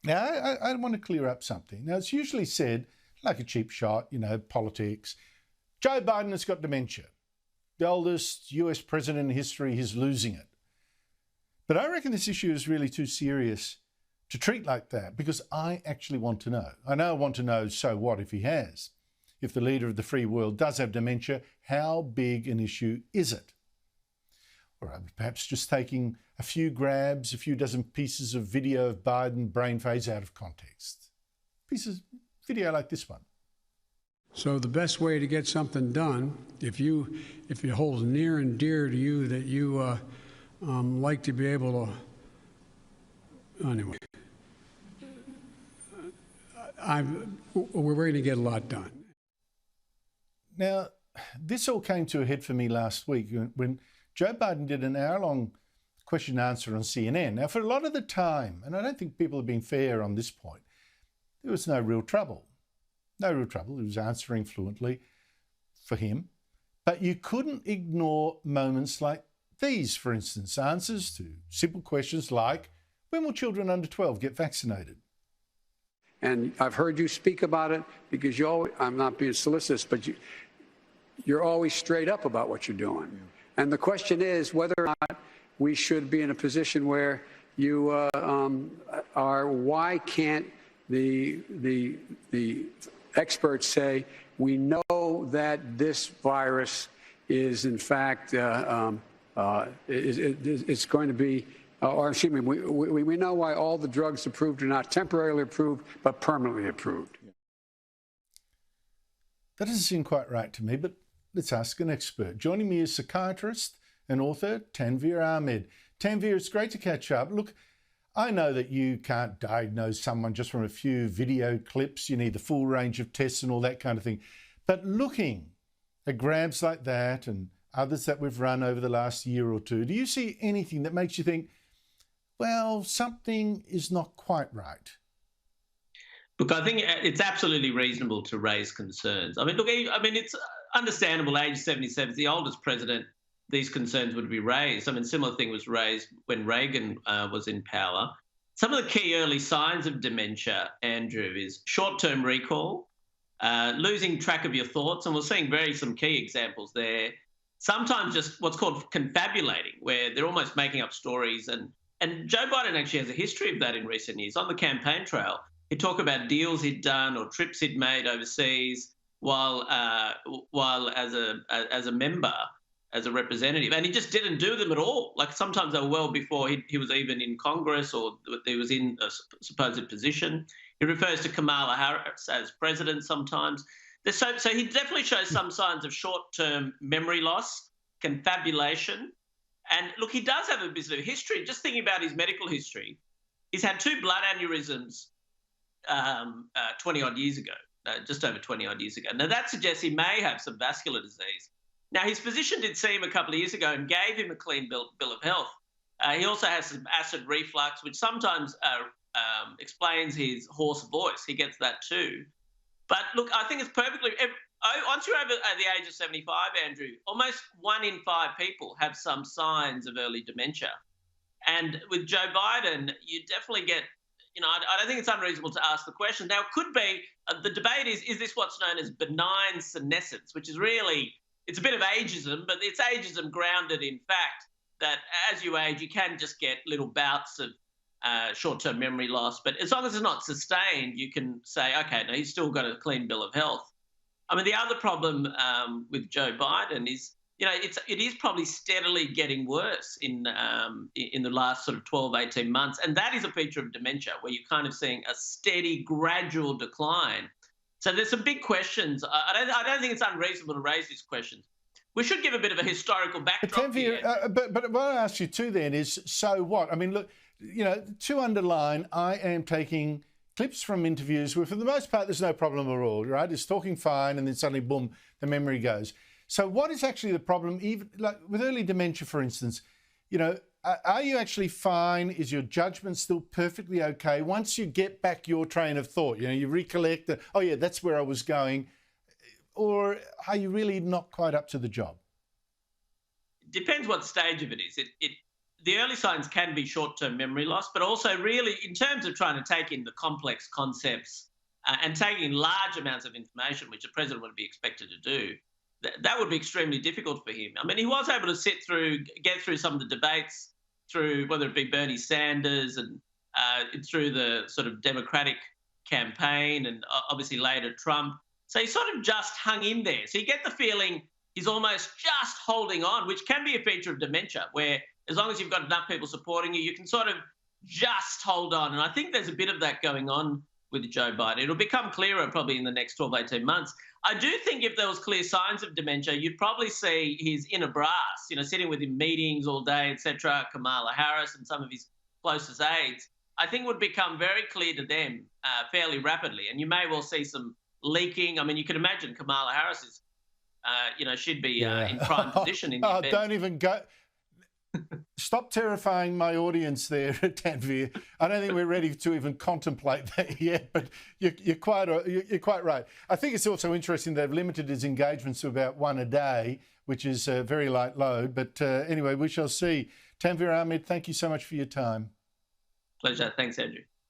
Now, I want to clear up something. Now, it's usually said, like a cheap shot, politics, Joe Biden has got dementia. The oldest US president in history, he's losing it. But I reckon this issue is really too serious to treat like that, because I actually want to know. I want to know, so what if he has? If the leader of the free world does have dementia, how big an issue is it? Or perhaps just taking a few grabs, a few dozen pieces of video of Biden brain phase out of context. Pieces, video like this one. So the best way to get something done, if it holds near and dear to you that you like to be able to, anyway, we're going to get a lot done. Now, this all came to a head for me last week when Joe Biden did an hour-long question and answer on CNN. Now, for a lot of the time, and I don't think people have been fair on this point, there was no real trouble. No real trouble. He was answering fluently for him. But you couldn't ignore moments like these, for instance, answers to simple questions like, when will children under 12 get vaccinated? And I've heard you speak about it because I'm not being solicitous, but you're always straight up about what you're doing. Yeah. And the question is whether or not we should be in a position where you are, why can't the experts say, we know that this virus is in fact, it's going to be, or excuse me, we know why all the drugs approved are not temporarily approved, but permanently approved. That doesn't seem quite right to me, but let's ask an expert. Joining me is psychiatrist and author Tanveer Ahmed. Tanveer, it's great to catch up. Look, I know that you can't diagnose someone just from a few video clips. You need the full range of tests and all that kind of thing. But looking at grabs like that and others that we've run over the last year or two, do you see anything that makes you think, well, something is not quite right? Look, I think it's absolutely reasonable to raise concerns. It's understandable, age 77, the oldest president, these concerns would be raised. Similar thing was raised when Reagan was in power. Some of the key early signs of dementia, Andrew, is short-term recall, losing track of your thoughts, and we're seeing some key examples there. Sometimes just what's called confabulating, where they're almost making up stories. And Joe Biden actually has a history of that in recent years. On the campaign trail, he'd talk about deals he'd done or trips he'd made overseas while as a member, as a representative, and he just didn't do them at all. Like sometimes they were well before he was even in Congress or he was in a supposed position. He refers to Kamala Harris as president sometimes. So he definitely shows some signs of short-term memory loss, confabulation. And look, he does have a bit of history. Just thinking about his medical history, he's had 2 blood aneurysms 20-odd years ago, just over 20-odd years ago. Now, that suggests he may have some vascular disease. Now, his physician did see him a couple of years ago and gave him a clean bill of health. He also has some acid reflux, which sometimes explains his hoarse voice. He gets that too. But look, I think it's perfectly... Once you're over the age of 75, Andrew, almost 1 in 5 people have some signs of early dementia. And with Joe Biden, you definitely get... I don't think it's unreasonable to ask the question. Now, it could be... the debate is this what's known as benign senescence, which is really... It's a bit of ageism, but it's ageism grounded in fact that as you age, you can just get little bouts of short-term memory loss. But as long as it's not sustained, you can say, okay, no, he's still got a clean bill of health. The other problem with Joe Biden is, it is probably steadily getting worse in the last sort of 12, 18 months. And that is a feature of dementia, where you're kind of seeing a steady, gradual decline. So there's some big questions. I don't think it's unreasonable to raise these questions. We should give a bit of a historical backdrop here. But what I ask you too then is, so what? Look, to underline, I am taking clips from interviews where for the most part there's no problem at all, right? It's talking fine and then suddenly, boom, the memory goes. So what is actually the problem, even like with early dementia, for instance? Are you actually fine? Is your judgment still perfectly okay? Once you get back your train of thought, you recollect that, oh yeah, that's where I was going. Or are you really not quite up to the job? Depends what stage of it is. the early signs can be short-term memory loss, but also really in terms of trying to take in the complex concepts and taking large amounts of information, which a president would be expected to do, that would be extremely difficult for him. I mean, he was able to get through some of the debates, through whether it be Bernie Sanders and through the sort of Democratic campaign and obviously later Trump. So he sort of just hung in there. So you get the feeling he's almost just holding on, which can be a feature of dementia, where as long as you've got enough people supporting you, you can sort of just hold on. And I think there's a bit of that going on with Joe Biden. It'll become clearer probably in the next 12, 18 months. I do think if there was clear signs of dementia, you'd probably see his inner brass, sitting with him meetings all day, etc., Kamala Harris and some of his closest aides, I think would become very clear to them fairly rapidly. And you may well see some leaking. I mean, you can imagine Kamala Harris is, she'd be in prime position in the event. Don't even go. Stop terrifying my audience there, Tanveer. I don't think we're ready to even contemplate that yet, but you're quite right. I think it's also interesting they've limited his engagements to about one a day, which is a very light load. But anyway, we shall see. Tanveer Ahmed, thank you so much for your time. Pleasure. Thanks, Andrew.